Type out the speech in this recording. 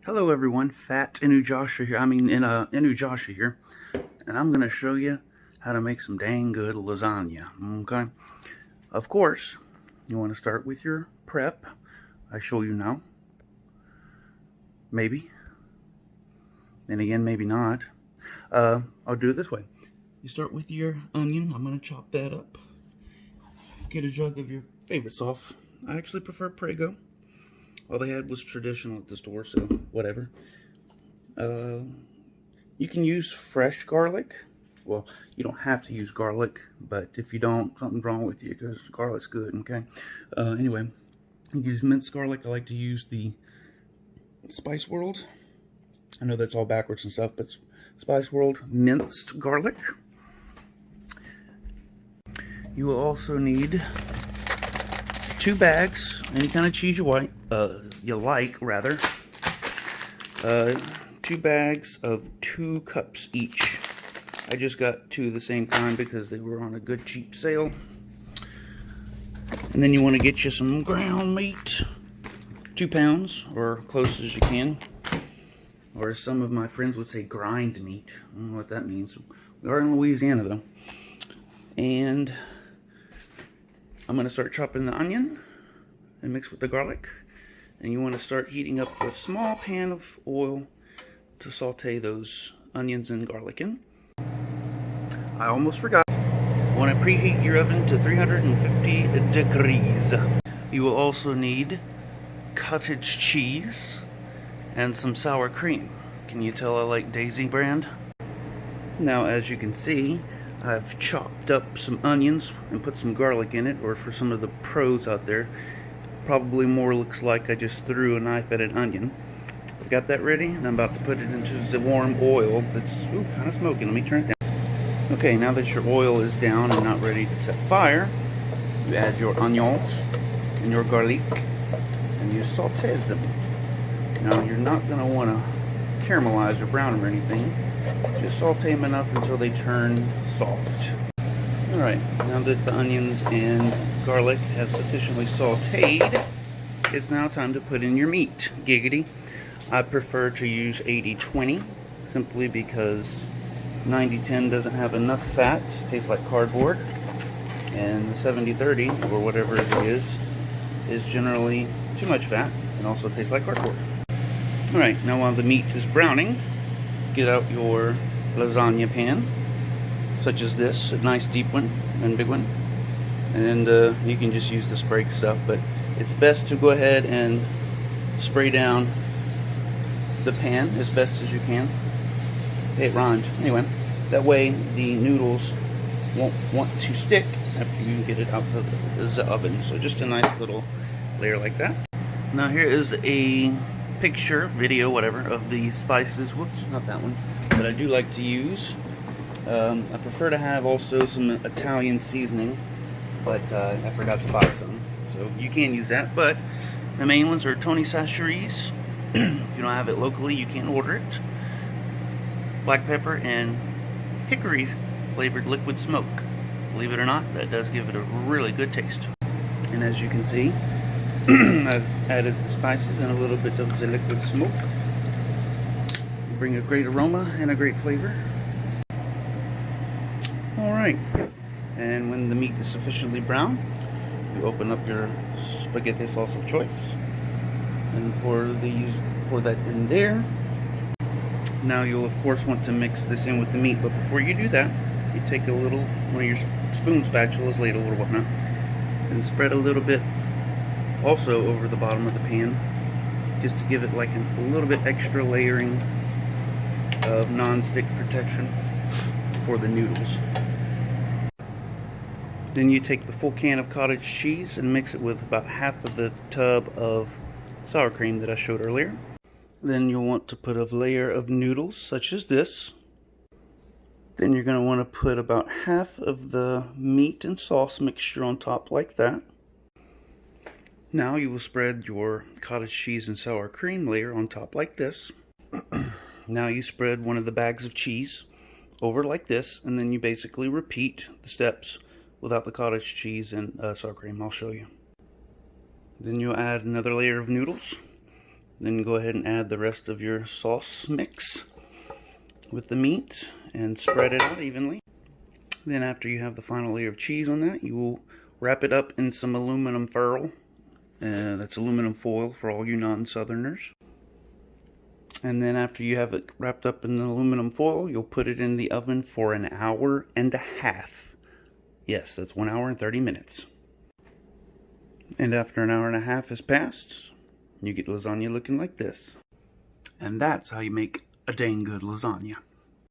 Hello everyone, Fat Inujosha here. Inujosha here, and I'm gonna show you how to make some dang good lasagna. Okay, of course, you want to start with your prep. I show you now. Maybe, and again, maybe not. I'll do it this way. You start with your onion. I'm gonna chop that up. Get a jug of your favorite sauce. I actually prefer Prego. All they had was traditional at the store, so whatever. You can use fresh garlic. Well, you don't have to use garlic, but if you don't, something's wrong with you because garlic's good, okay? Anyway, you use minced garlic. I like to use the Spice World. I know that's all backwards and stuff, but Spice World minced garlic. You will also need 2 bags, any kind of cheese you like, 2 bags of 2 cups each. I just got 2 of the same kind because they were on a good cheap sale. And then you want to get you some ground meat, 2 pounds or close as you can, or as some of my friends would say, grind meat. I don't know what that means. We are in Louisiana though. And I'm going to start chopping the onion and mix with the garlic. And you want to start heating up a small pan of oil to saute those onions and garlic in. I almost forgot. You want to preheat your oven to 350 degrees. You will also need cottage cheese and some sour cream. Can you tell I like Daisy brand? Now, as you can see, I've chopped up some onions and put some garlic in it, or for some of the pros out there, probably more looks like I just threw a knife at an onion. I got that ready, and I'm about to put it into the warm oil that's kind of smoky. Let me turn it down. Okay, now that your oil is down and not ready to set fire, you add your onions and your garlic, and you saute them. Now, you're not going to want to caramelize or brown them or anything. Just saute them enough until they turn soft. Alright, now that the onions and garlic have sufficiently sauteed, it's now time to put in your meat. Giggity. I prefer to use 80-20, simply because 90-10 doesn't have enough fat. It tastes like cardboard. And the 70-30, or whatever it is generally too much fat and also tastes like cardboard. Alright, now while the meat is browning, get out your lasagna pan, such as this, a nice deep one and big one. And you can just use the spray stuff, but it's best to go ahead and spray down the pan as best as you can. It rhymed. Anyway, that way the noodles won't want to stick after you get it out of the oven. So just a nice little layer like that. Now here is a picture, video, whatever, of the spices. Whoops, not that one. That I do like to use. I prefer to have also some Italian seasoning, but I forgot to buy some. So you can use that, but the main ones are Tony Chachere's. If you don't have it locally, you can order it. Black pepper and hickory flavored liquid smoke. Believe it or not, that does give it a really good taste. And as you can see, I've added the spices and a little bit of the liquid smoke. Bring a great aroma and a great flavor. Alright, and when the meat is sufficiently brown, you open up your spaghetti sauce of choice and pour that in there. Now you'll of course want to mix this in with the meat, but before you do that, you take one of your spoon spatulas, ladle or whatnot, and spread a little bit also over the bottom of the pan, just to give it like a little bit extra layering of non-stick protection for the noodles. Then you take the full can of cottage cheese and mix it with about half of the tub of sour cream that I showed earlier. Then you'll want to put a layer of noodles such as this. Then you're going to want to put about half of the meat and sauce mixture on top like that. Now you will spread your cottage cheese and sour cream layer on top like this. Now you spread one of the bags of cheese over like this, and then you basically repeat the steps without the cottage cheese and sour cream. I'll show you. Then you'll add another layer of noodles, Then go ahead and add the rest of your sauce mix with the meat and spread it out evenly. Then after you have the final layer of cheese on that, you will wrap it up in some aluminum foil. That's aluminum foil for all you non-southerners. And then after you have it wrapped up in the aluminum foil, you'll put it in the oven for an hour and a half. Yes, that's 1 hour and 30 minutes. And after an hour and a half has passed, you get lasagna looking like this. And that's how you make a dang good lasagna.